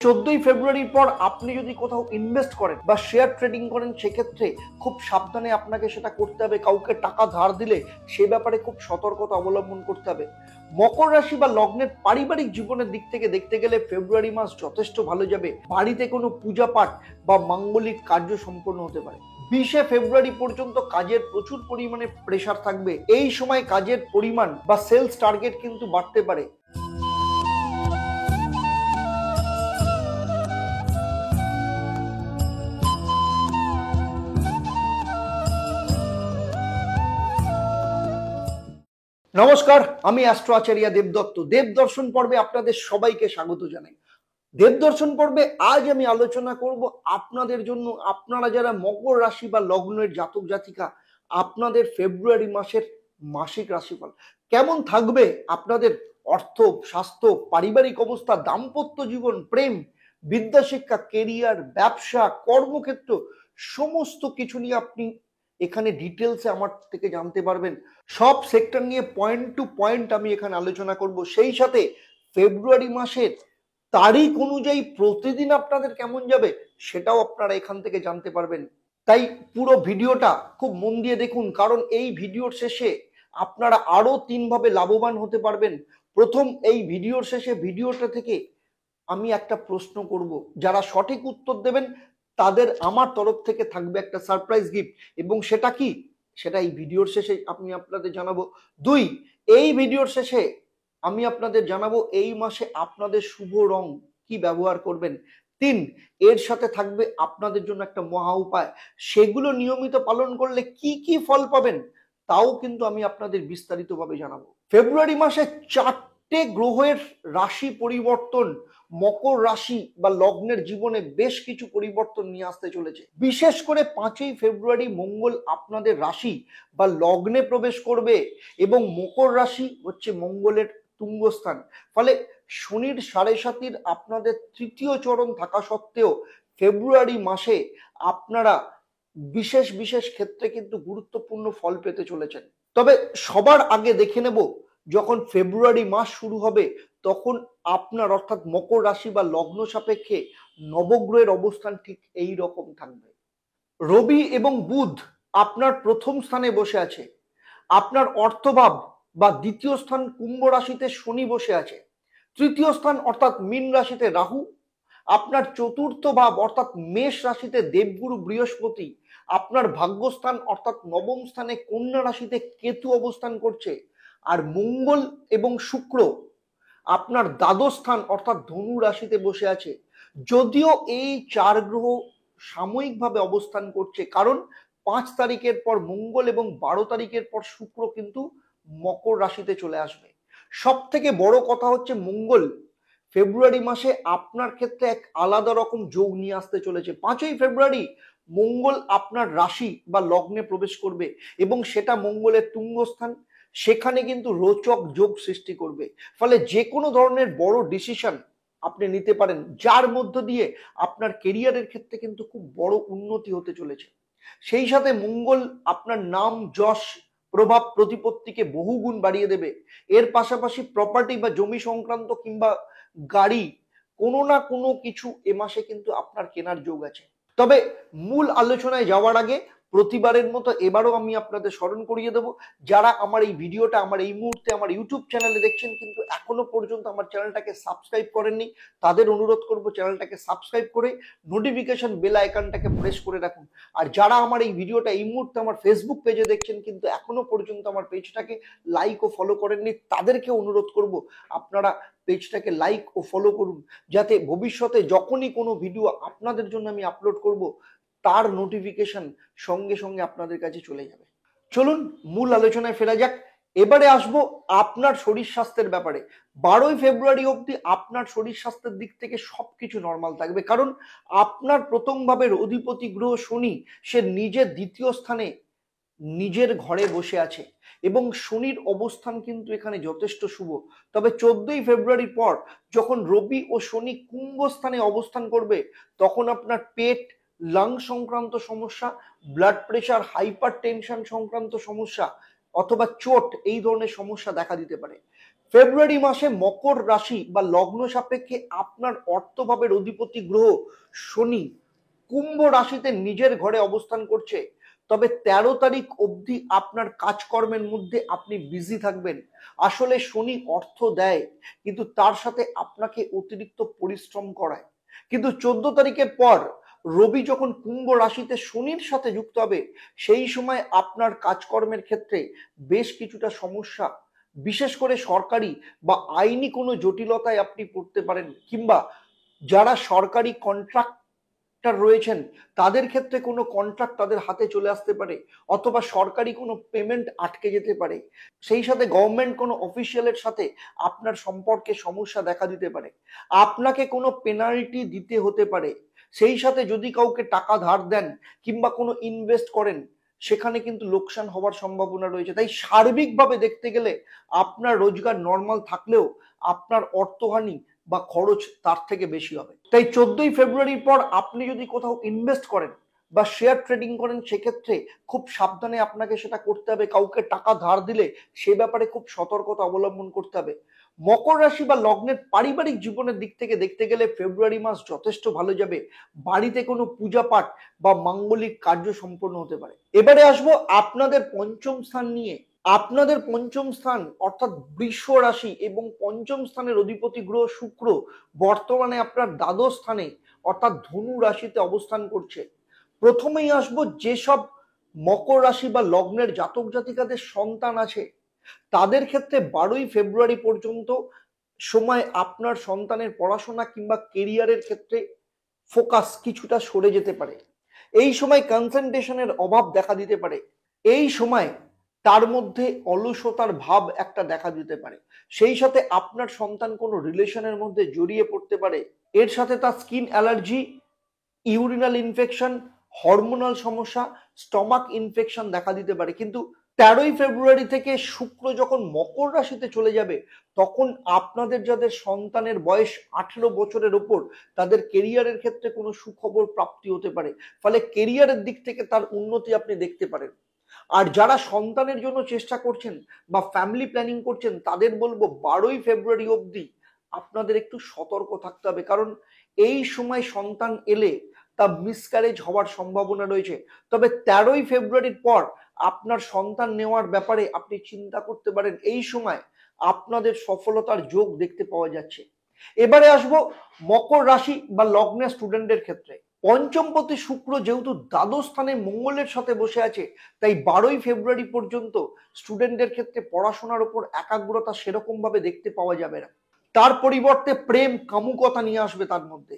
14 ফেব্রুয়ারির পর আপনি যদি কোথাও ইনভেস্ট করেন বা শেয়ার ট্রেডিং করেন, সেক্ষেত্রে খুব সাবধানে আপনাকে সেটা করতে হবে। কাউকে টাকা ধার দিলে সে ব্যাপারে খুব সতর্কতা অবলম্বন করতে হবে। মকর রাশি বা লগ্নের পারিবারিক জীবনের দিক থেকে দেখতে গেলে ফেব্রুয়ারি মাস যথেষ্ট ভালো যাবে। বাড়িতে কোনো পূজা পাঠ বা মাঙ্গলিক কার্য সম্পন্ন হতে পারে। 20 ফেব্রুয়ারি পর্যন্ত কাজের প্রচুর পরিমাণে প্রেসার থাকবে। এই সময় কাজের পরিমাণ বা সেলস টার্গেট কিন্তু বাড়তে পারে। নমস্কার, আমি অ্যাস্ট্রো আচার্য দেবদত্ত। দেবদর্শন পর্বে আপনাদের সবাইকে স্বাগত জানাই। দেবদর্শন পর্বে আজ আমি আলোচনা করব আপনাদের জন্য, আপনারা যারা মকর রাশি বা লগ্নের জাতক জাতিকা, আপনাদের ফেব্রুয়ারি মাসের মাসিক রাশিফল কেমন থাকবে। আপনাদের অর্থ, স্বাস্থ্য, পারিবারিক অবস্থা, দাম্পত্য জীবন, প্রেম, বিদ্যাশিক্ষা, কেরিয়ার, ব্যবসা, কর্মক্ষেত্র, সমস্ত কিছু নিয়ে আপনি এখানে ডিটেলসে আমার থেকে জানতে পারবেন। সব সেক্টর নিয়ে পয়েন্ট টু পয়েন্ট আমি এখানে আলোচনা করব। সেই সাথে ফেব্রুয়ারি মাসের তারিখ অনুযায়ী প্রতিদিন আপনাদের কেমন যাবে সেটাও আপনারা এখান থেকে জানতে পারবেন। তাই পুরো ভিডিওটা খুব মন দিয়ে দেখুন, কারণ এই ভিডিওর শেষে আপনারা আরো 3 ভাবে লাভবান হতে পারবেন। প্রথম, এই ভিডিওর শেষে ভিডিওটা থেকে আমি একটা প্রশ্ন করব, যারা সঠিক উত্তর দেবেন তাদের আমার তরফ থেকে থাকবে একটা সারপ্রাইজ গিফট, এবং সেটা কি সেটা এই ভিডিওর শেষে আমি আপনাদের জানাবো। 2, এই ভিডিওর শেষে আমি আপনাদের জানাবো এই মাসে আপনাদের শুভ রং কি ব্যবহার করবেন। 3, এর সাথে থাকবে আপনাদের জন্য একটা মহা উপায়, সেগুলো নিয়মিত পালন করলে কি কি ফল পাবেন তাও কিন্তু আমি আপনাদের বিস্তারিতভাবে জানাবো। ফেব্রুয়ারি মাসে 4টে গ্রহের রাশি পরিবর্তন মকর রাশি বা লগ্নের জীবনে বেশ কিছু পরিবর্তন নিয়ে আসতে চলেছে। বিশেষ করে 5ই ফেব্রুয়ারি মঙ্গল আপনাদের রাশি বা লগ্নে প্রবেশ করবে, এবং মকর রাশি হচ্ছে মঙ্গলের তুঙ্গস্থান। ফলে শনির 7.5 আপনাদের তৃতীয় চরণ থাকা সত্ত্বেও ফেব্রুয়ারি মাসে আপনারা বিশেষ বিশেষ ক্ষেত্রে কিন্তু গুরুত্বপূর্ণ ফল পেতে চলেছেন। তবে সবার আগে দেখে নেব, যখন ফেব্রুয়ারি মাস শুরু হবে তখন আপনার অর্থাৎ মকর রাশি বা লগ্ন সাপেক্ষে নবগ্রহের অবস্থান ঠিক এই রকম থাকবে। রবি এবং বুধ আপনার প্রথম স্থানে বসে আছে। আপনার অর্থভাব বা দ্বিতীয় স্থান কুম্ভ রাশিতে শনি বসে আছে। তৃতীয় স্থান অর্থাৎ মীন রাশিতে রাহু। আপনার চতুর্থ ভাব অর্থাৎ মেষ রাশিতে দেবগুরু বৃহস্পতি। আপনার ভাগ্যস্থান অর্থাৎ নবম স্থানে কন্যা রাশিতে কেতু অবস্থান করছে। আর মঙ্গল এবং শুক্র আপনার দ্বাদশ স্থান অর্থাৎ ধনু রাশিতে বসে আছে। যদিও এই 4 গ্রহ সাময়িকভাবে অবস্থান করছে, কারণ 5 তারিখের পর মঙ্গল এবং 12 তারিখের পর শুক্র কিন্তু মকর রাশিতে চলে আসবে। সব থেকে বড় কথা হচ্ছে মঙ্গল ফেব্রুয়ারি মাসে আপনার ক্ষেত্রে এক আলাদা রকম যোগ নিয়ে আসতে চলেছে। 5ই ফেব্রুয়ারি মঙ্গল আপনার রাশি বা লগ্নে প্রবেশ করবে, এবং সেটা মঙ্গলের তুঙ্গস্থান। সেখানে কিন্তু রোচক যোগ সৃষ্টি করবে। ফলে যে কোনো ধরনের বড় ডিসিশন আপনি নিতে পারেন, যার মধ্য দিয়ে আপনার কেরিয়ারের ক্ষেত্রে কিন্তু খুব বড় উন্নতি হতে চলেছে। সেই সাথে মঙ্গল আপনার নাম, যশ, প্রভাব, প্রতিপত্তিকে বহুগুণ বাড়িয়ে দেবে। এর পাশাপাশি প্রপার্টি বা জমি সংক্রান্ত কিংবা গাড়ি কোনো না কোনো কিছু এ মাসে কিন্তু আপনার কেনার যোগ আছে। তবে মূল আলোচনায় যাওয়ার আগে প্রতিবারের মতো এবারও আমি আপনাদের স্মরণ করিয়ে দেব, যারা আমার এই ভিডিওটা আমার এই মুহূর্তে আমার ইউটিউব চ্যানেলে দেখছেন কিন্তু এখনো পর্যন্ত আমার চ্যানেলটাকে সাবস্ক্রাইব করেননি, তাদের অনুরোধ করব চ্যানেলটাকে সাবস্ক্রাইব করে নোটিফিকেশন বেল আইকনটাকে প্রেস করে রাখুন। আর যারা আমার এই ভিডিওটা এই মুহূর্তে আমার ফেসবুক পেজে দেখছেন কিন্তু এখনো পর্যন্ত আমার পেজটাকে লাইক ও ফলো করেননি, তাদেরকে অনুরোধ করব আপনারা পেজটাকে লাইক ও ফলো করুন, যাতে ভবিষ্যতে যখনই কোনো ভিডিও আপনাদের জন্য আমি আপলোড করব তার নোটিফিকেশন সঙ্গে সঙ্গে আপনাদের কাছে চলে যাবে। চলুন মূল আলোচনায় ফেরা যাক। এবারে আসবো আপনার শরীর স্বাস্থ্যের ব্যাপারে। 12ই ফেব্রুয়ারি অবধি আপনার শরীর স্বাস্থ্যের দিক থেকে সবকিছু নর্মাল থাকবে, কারণ আপনার প্রথম ভাবের অধিপতি গ্রহ শনি সে নিজের দ্বিতীয় স্থানে নিজের ঘরে বসে আছে, এবং শনির অবস্থান কিন্তু এখানে যথেষ্ট শুভ। তবে 14ই ফেব্রুয়ারির পর যখন রবি ও শনি কুম্ভ স্থানে অবস্থান করবে তখন আপনার পেট, লাং সংক্রান্ত সমস্যা, ব্লাড প্রেশার, হাইপার টেনশন সংক্রান্ত সমস্যা অথবা চোট এই ধরনের সমস্যা দেখা দিতে পারে। ফেব্রুয়ারি মাসে মকর রাশি বা লগ্ন সাপেক্ষে আপনার অর্থভাবের অধিপতি গ্রহ শনি কুম্ভ রাশিতে নিজের ঘরে অবস্থান করছে। তবে 13 তারিখ অবধি আপনার কাজকর্মের মধ্যে আপনি বিজি থাকবেন। আসলে শনি অর্থ দেয়, কিন্তু তার সাথে আপনাকে অতিরিক্ত পরিশ্রম করায়। কিন্তু 14 তারিখের পর রবি যখন কুম্ভ রাশিতে শনির সাথে যুক্ত হবে, সেই সময় আপনার কাজকর্মের ক্ষেত্রে বেশ কিছুটা সমস্যা, বিশেষ করে সরকারি বা আইনি কোনো জটিলতায় আপনি পড়তে পারেন, কিংবা যারা সরকারি কন্ট্রাক্টর রয়েছেন তাদের ক্ষেত্রে কোনো কন্ট্রাক্ট তাদের হাতে চলে আসতে পারে, অথবা সরকারি কোনো পেমেন্ট আটকে যেতে পারে। সেই সাথে গভর্নমেন্ট কোনো অফিসিয়ালের সাথে আপনার সম্পর্কে সমস্যা দেখা দিতে পারে, আপনাকে কোনো পেনাল্টি দিতে হতে পারে। সেই সাথে যদি কাউকে টাকা ধার দেন কিংবা কোনো ইনভেস্ট করেন, সেখানে কিন্তু লোকসান হওয়ার সম্ভাবনা রয়েছে। তাই সার্বিকভাবে দেখতে গেলে আপনার রোজগার নর্মাল থাকলেও আপনার অর্থহানি বা খরচ তার থেকে বেশি হবে। তাই 14 ফেব্রুয়ারির পর আপনি যদি কোথাও ইনভেস্ট করেন বা শেয়ার ট্রেডিং করেন, সেক্ষেত্রে খুব সাবধানে আপনাকে সেটা করতে হবে। কাউকে টাকা ধার দিলে সে ব্যাপারে খুব সতর্কতা অবলম্বন করতে হবে। মকর রাশি বা লগ্নের পারিবারিক জীবনের দিক থেকে দেখতে গেলে ফেব্রুয়ারি মাস যথেষ্ট ভালো যাবে। বাড়িতে কোনো পূজা পাঠ বা মাঙ্গলিক কার্য সম্পন্ন হতে পারে। এবারে আসবো আপনাদের পঞ্চম স্থান নিয়ে। আপনাদের পঞ্চম স্থান অর্থাৎ বৃষ রাশি এবং পঞ্চম স্থানের অধিপতি গ্রহ শুক্র বর্তমানে আপনার দ্বাদশ স্থানে অর্থাৎ ধনু রাশিতে অবস্থান করছে। প্রথমেই আসবো যেসব মকর রাশি বা লগ্নের জাতক জাতিকাদের সন্তান আছে, তাদের ক্ষেত্রে 12 ফেব্রুয়ারি পর্যন্ত সময় আপনার সন্তানের পড়াশোনা কিংবা কেরিয়ারের ক্ষেত্রে ফোকাস কিছুটা সরে যেতে পারে। এই সময় কনসেন্ট্রেশনের অভাব দেখা দিতে পারে। এই সময় তার মধ্যে অলসতার ভাব একটা দেখা দিতে পারে। সেই সাথে আপনার সন্তান কোনো রিলেশনের মধ্যে জড়িয়ে পড়তে পারে। এর সাথে তার skin allergy, urinal infection, hormonal সমস্যা, স্টমাক ইনফেকশন দেখা দিতে পারে। কিন্তু 13 ফেব্রুয়ারি থেকে শুক্র যখন মকর রাশিতে চলে যাবে, তখন আপনাদের যাদের সন্তানের বয়স 18 বছরের ওপর, তাদের কেরিয়ারের ক্ষেত্রে কোনো সুখবর প্রাপ্তি হতে পারে। ফলে কেরিয়ারের দিক থেকে তার উন্নতি আপনি দেখতে পারেন। আর যারা সন্তানের জন্য চেষ্টা করছেন বা ফ্যামিলি প্ল্যানিং করছেন, তাদের বলবো 12 ফেব্রুয়ারি অবধি আপনাদের একটু সতর্ক থাকতে হবে, কারণ এই সময় সন্তান এলে তা মিসক্যারেজ হওয়ার সম্ভাবনা রয়েছে। তবে 13 ফেব্রুয়ারির পর আপনার সন্তান নেওয়ার ব্যাপারে আপনি চিন্তা করতে পারেন। এই সময় আপনাদের সফলতার যোগ দেখতে পাওয়া যাচ্ছে। এবারে আসবো মকর রাশি বা লগ্নের স্টুডেন্টদের ক্ষেত্রে। পঞ্চমপতি শুক্র যেহেতু দ্বাদশ স্থানে মঙ্গলের সাথে বসে আছে, তাই 12 ফেব্রুয়ারি পর্যন্ত স্টুডেন্টদের ক্ষেত্রে পড়াশোনার উপর একাগ্রতা সেরকম ভাবে দেখতে পাওয়া যাবে না। তার পরিবর্তে প্রেম কামুকতা নিয়ে আসবে তার মধ্যে।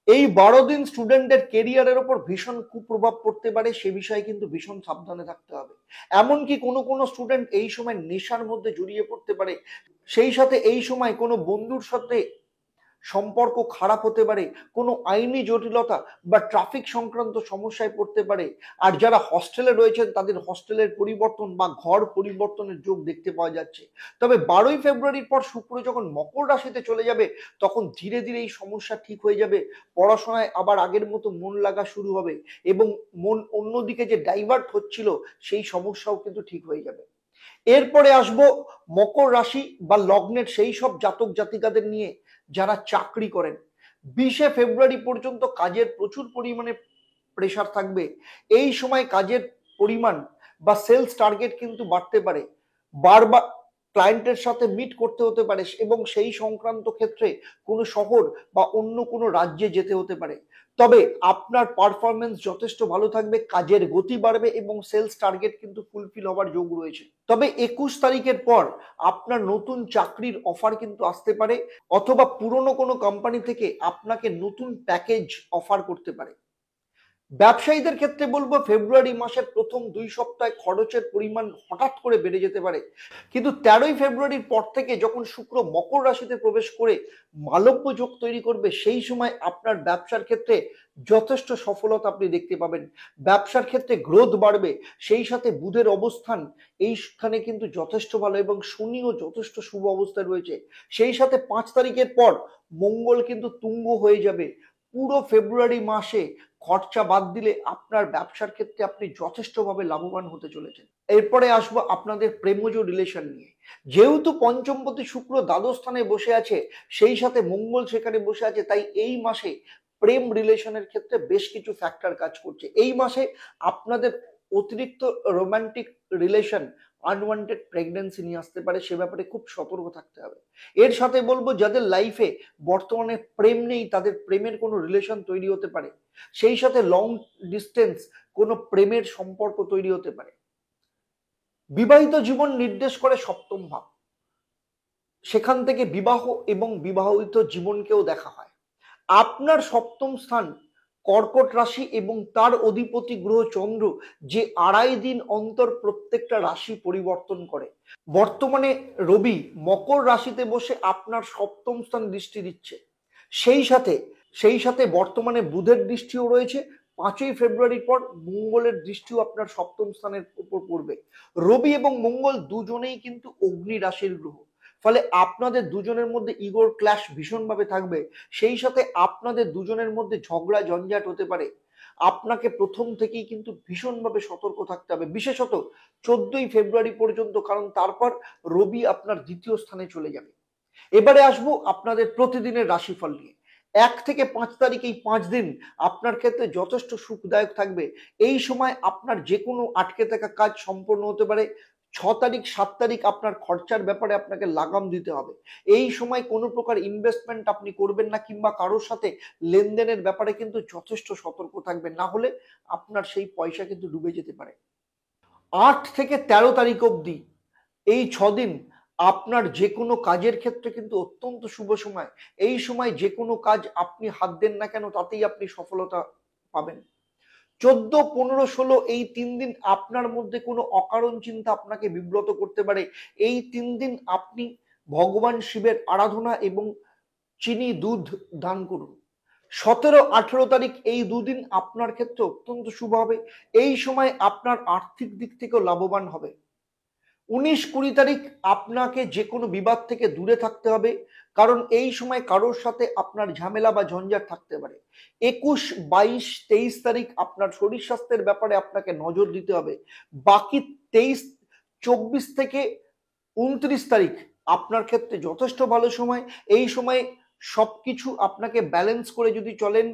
এই 12 দিন স্টুডেন্টের কেরিয়ারের ওপর ভীষণ কুপ্রভাব পড়তে পারে, সে বিষয়ে কিন্তু ভীষণ সাবধানে থাকতে হবে। এমনকি কোনো কোনো স্টুডেন্ট এই সময় নেশার মধ্যে জড়িয়ে পড়তে পারে। সেই সাথে এই সময় কোনো বন্ধুর সাথে সম্পর্ক খারাপ হতে পারে, কোনো আইনি জটিলতা বা ট্রাফিক সংক্রান্ত সমস্যায় পড়তে পারে। আর যারা হস্টেলে রয়েছেন তাদের হস্টেলের পরিবর্তন বা ঘর পরিবর্তনের যোগ দেখতে পাওয়া যাচ্ছে। তবে 12 ফেব্রুয়ারির পর শুক্র যখন মকর রাশিতে চলে যাবে, তখন ধীরে ধীরে এই সমস্যা ঠিক হয়ে যাবে। পড়াশোনায় আবার আগের মতো মন লাগা শুরু হবে এবং মন অন্যদিকে যে ডাইভার্ট হচ্ছিল সেই সমস্যাও কিন্তু ঠিক হয়ে যাবে। এরপরে আসবো মকর রাশি বা লগ্নের সেই সব জাতক জাতিকাদের নিয়ে যারা চাকরি করেন। 20 ফেব্রুয়ারি পর্যন্ত কাজের প্রচুর পরিমাণে প্রেসার থাকবে। এই সময় কাজের পরিমাণ বা সেলস টার্গেট কিন্তু বাড়তে পারে। বারবার ক্লায়েন্টের সাথে মিট করতে হতে পারে এবং সেই সংক্রান্ত ক্ষেত্রে কোনো শহর বা অন্য কোনো রাজ্যে যেতে হতে পারে। তবে আপনার পারফরমেন্স যথেষ্ট ভালো থাকবে, কাজের গতি বাড়বে এবং সেলস টার্গেট কিন্তু ফুলফিল হওয়ার যোগ রয়েছে। তবে 21 তারিখের পর আপনার নতুন চাকরির অফার কিন্তু আসতে পারে, অথবা পুরনো কোনো কোম্পানি থেকে আপনাকে নতুন প্যাকেজ অফার করতে পারে। ব্যবসায়ীদের ক্ষেত্রে বলবো ফেব্রুয়ারি মাসের প্রথম 2 সপ্তাহে খরচের পরিমাণ হঠাৎ করে বেড়ে যেতে পারে। কিন্তু 13 ফেব্রুয়ারির পর থেকে যখন শুক্র মকর রাশিতে প্রবেশ করে মালব্য যোগ তৈরি করবে, সেই সময় আপনার ব্যবসার ক্ষেত্রে যথেষ্ট সফলতা আপনি দেখতে পাবেন। ব্যবসার ক্ষেত্রে গ্রোথ বাড়বে। সেই সাথে বুধের অবস্থান এইখানে কিন্তু যথেষ্ট ভালো এবং শনিও যথেষ্ট শুভ অবস্থায় রয়েছে। সেই সাথে 5 তারিখের পর মঙ্গল কিন্তু তুঙ্গ হয়ে যাবে। পুরো ফেব্রুয়ারি মাসে খরচা বাদ দিলে আপনার ব্যবসার ক্ষেত্রে আপনি যথেষ্টভাবে লাভবান হতে চলেছেন। এরপরে আসবো আপনাদের প্রেমজ রিলেশন নিয়ে। যেহেতু পঞ্চমপতি শুক্র দ্বাদশ স্থানে বসে আছে, সেই সাথে মঙ্গল সেখানে বসে আছে, তাই এই মাসে প্রেম রিলেশনের ক্ষেত্রে বেশ কিছু ফ্যাক্টর কাজ করছে। এই মাসে আপনাদের অতিরিক্ত রোমান্টিক রিলেশন আনওয়ান্টেড প্রেগন্যান্সি নিয়ে আসতে পারে, সে ব্যাপারে খুব সতর্ক থাকতে হবে। এর সাথে বলবো যাদের লাইফে বর্তমানে প্রেম নেই, তাদের প্রেমের কোনো রিলেশন তৈরি হতে পারে, সেই সাথে লং ডিস্টেন্স কোনো প্রেমের সম্পর্ক তৈরি হতে পারে। বিবাহিত জীবন নির্দেশ করে সপ্তম ভাব, সেখান থেকে বিবাহ এবং বিবাহিত জীবনকেও দেখা হয়। আপনার সপ্তম স্থান কর্কট রাশি এবং তার অধিপতি গ্রহ চন্দ্র, যে 2.5 দিন অন্তর প্রত্যেকটা রাশি পরিবর্তন করে। বর্তমানে রবি মকর রাশিতে বসে আপনার সপ্তম স্থান দৃষ্টি দিচ্ছে, সেই সাথে বর্তমানে বুধের দৃষ্টিও রয়েছে। 5ই ফেব্রুয়ারির পর মঙ্গলের দৃষ্টিও আপনার সপ্তম স্থানের উপর পড়বে। রবি এবং মঙ্গল দুজনেই কিন্তু অগ্নি রাশির গ্রহ, ফলে আপনাদের দুজনের মধ্যে ইগোর ক্ল্যাশ ভীষণভাবে থাকবে। সেই সাথে আপনাদের দুজনের মধ্যে ঝগড়া ঝঞ্ঝাট হতে পারে। আপনাকে প্রথম থেকেই কিন্তু ভীষণভাবে সতর্ক থাকতে হবে, বিশেষত 14ই ফেব্রুয়ারি পর্যন্ত, কারণ তারপর রবি আপনার দ্বিতীয় স্থানে চলে যাবে। এবারে আসবো আপনাদের প্রতিদিনের রাশিফল নিয়ে। 1 থেকে 5 তারিখ, এই 5 দিন আপনার ক্ষেত্রে যথেষ্ট সুখদায়ক থাকবে। এই সময় আপনার যে কোনো আটকে থাকা কাজ সম্পূর্ণ হতে পারে। 6 তারিখ 7 তারিখ আপনার খরচার ব্যাপারে আপনাকে লাগাম দিতে হবে। এই সময় কোনো প্রকার ইনভেস্টমেন্ট আপনি করবেন না, কিংবা কারোর সাথে লেনদেনের ব্যাপারে কিন্তু যথেষ্ট সতর্ক থাকবেন, না হলে আপনার সেই পয়সা কিন্তু ডুবে যেতে পারে। 8 থেকে 13 তারিখ অবধি এই 6 দিন আপনার যে কোনো কাজের ক্ষেত্রে কিন্তু অত্যন্ত শুভ সময়। এই সময় যে কোনো কাজ আপনি হাত দেন না কেন, তাতেই আপনি সফলতা পাবেন। 14, 15, 16 এই 3 দিন আপনার মধ্যে কোনো অকারণ চিন্তা আপনাকে বিব্রত করতে পারে। এই 3 দিন আপনি ভগবান শিবের আরাধনা এবং চিনি দুধ দান করুন। 17, 18 তারিখ এই দুদিন আপনার ক্ষেত্রে অত্যন্ত শুভ হবে। এই সময় আপনার আর্থিক দিক থেকেও লাভবান হবে। 19, 20 তারিখ আপনাকে যে কোনো বিবাদ থেকে দূরে থাকতে হবে, কারণ এই সময় কারোর সাথে আপনার ঝামেলা বা ঝঞ্ঝাট থাকতে পারে। 21, 22, 23 তারিখ আপনার শরীর স্বাস্থ্যের ব্যাপারে আপনাকে নজর দিতে হবে। বাকি 23, 24 থেকে 29 তারিখ আপনার ক্ষেত্রে যথেষ্ট ভালো সময়। এই সময় সবকিছু আপনাকে ব্যালেন্স করে যদি চলেন,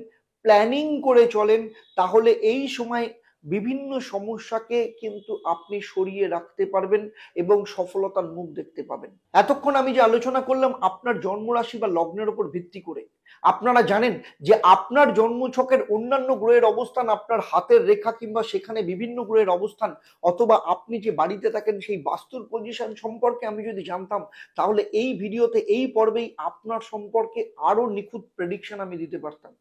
প্ল্যানিং করে চলেন, তাহলে এই সময় বিভিন্ন সমস্যাকে কিন্তু আপনি সরিয়ে রাখতে পারবেন এবং সফলতার মুখ দেখতে পাবেন। এতক্ষণ আমি যে আলোচনা করলাম আপনার জন্মরাশি বা লগ্নের উপর ভিত্তি করে, আপনারা জানেন যে আপনার জন্মছকের অন্যান্য গ্রহের অবস্থান, আপনার হাতের রেখা কিংবা সেখানে বিভিন্ন গ্রহের অবস্থান, অথবা আপনি যে বাড়িতে থাকেন সেই বাস্তুর পজিশন সম্পর্কে আমি যদি জানতাম, তাহলে এই ভিডিওতে এই পর্বেই আপনার সম্পর্কে আরো নিখুঁত প্রেডিকশন আমি দিতে পারতাম।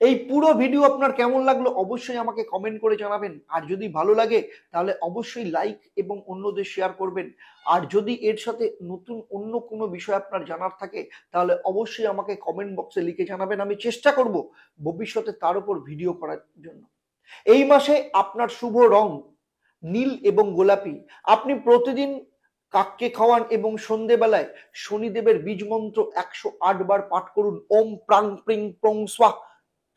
এই পুরো ভিডিও আপনার কেমন লাগলো অবশ্যই আমাকে কমেন্ট করে জানাবেন। আর যদি ভালো লাগে তাহলে অবশ্যই লাইক এবং অন্যদের শেয়ার করবেন। আর যদি এর সাথে নতুন অন্য কোনো বিষয় আপনার জানার থাকে তাহলে অবশ্যই আমাকে কমেন্ট বক্সে লিখে জানাবেন। আমি চেষ্টা করব ভবিষ্যতে তার উপর ভিডিও করার জন্য। এই মাসে আপনার শুভ রং নীল এবং গোলাপি। আপনি প্রতিদিন কাককে খাওয়ান এবং সন্ধেবেলায় শনিদেবের বীজ মন্ত্র 108 বার পাঠ করুন। ওম প্রাং প্রিং প্রং স্বাহ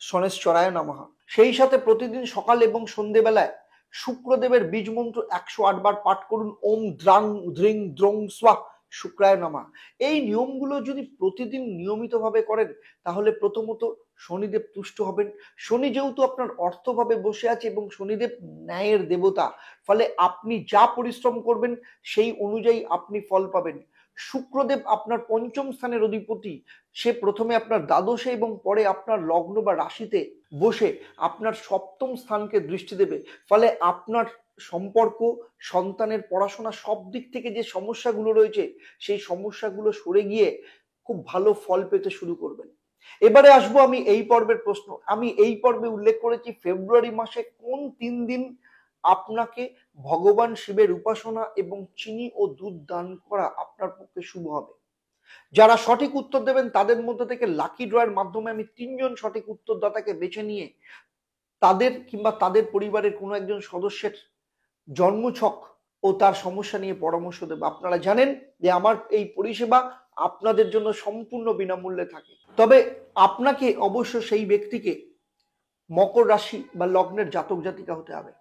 শনেশ্বরায় নমঃ। সেই সাথে প্রতিদিন সকাল এবং সন্ধেবেলায় শুক্রদেবের বীজ মন্ত্র 108 বার পাঠ করুন। ওম দ্রাং ধ্রিং দ্রং স্বাহ শুক্রায় নমঃ। এই নিয়মগুলো যদি প্রতিদিন নিয়মিতভাবে করেন তাহলে প্রথমত শনিদেব তুষ্ট হবেন। শনি যেহেতু আপনার অর্থভাবে বসে আছে এবং শনিদেব ন্যায়ের দেবতা, ফলে আপনি যা পরিশ্রম করবেন সেই অনুযায়ী আপনি ফল পাবেন। শুক্রদেব আপনার পঞ্চম স্থানের অধিপতি, সে প্রথমে আপনার দ্বাদশে এবং পরে আপনার লগ্ন বা রাশিতে বসে আপনার সপ্তম স্থানকে দৃষ্টি দেবে। ফলে আপনার সম্পর্ক, সন্তানের পড়াশোনা, সব দিক থেকে যে সমস্যাগুলো রয়েছে সেই সমস্যাগুলো সরে গিয়ে খুব ভালো ফল পেতে শুরু করবেন। এবারে আসবো আমি এই পর্বের প্রশ্ন। আমি এই পর্বে উল্লেখ করেছি ফেব্রুয়ারি মাসে কোন 3 দিন আপনাকে ভগবান শিবের উপাসনা এবং চিনি ও দুধ দান করা আপনার পক্ষে শুভ হবে। যারা সঠিক উত্তর দেবেন তাদের মধ্যে থেকে লাকি ড্রয়ের মাধ্যমে আমি 3 জন সঠিক উত্তরদাতাকে বেছে নিয়ে তাদের কিংবা তাদের পরিবারের কোনো একজন সদস্যের জন্মছক ও তার সমস্যা নিয়ে পরামর্শ দেব। আপনারা জানেন যে আমার এই পরিষেবা আপনাদের জন্য সম্পূর্ণ বিনামূল্যে থাকে, তবে আপনাকে অবশ্য সেই ব্যক্তিকে মকর রাশি বা লগ্নের জাতক জাতিকা হতে হবে।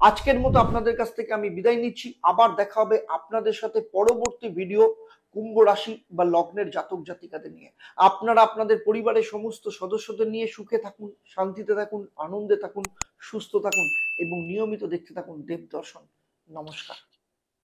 আজকের মতো আপনাদের কাছ থেকে আমি বিদায় নিচ্ছি। আবার দেখা হবে আপনাদের সাথে পরবর্তী ভিডিও কুম্ভ রাশি বা লগ্নের জাতক জাতিকাদের নিয়ে। আপনারা আপনাদের পরিবারের সমস্ত সদস্যদের নিয়ে সুখে থাকুন, শান্তিতে থাকুন, আনন্দে থাকুন, সুস্থ থাকুন এবং নিয়মিত দেখতে থাকুন দেবদর্শন। নমস্কার।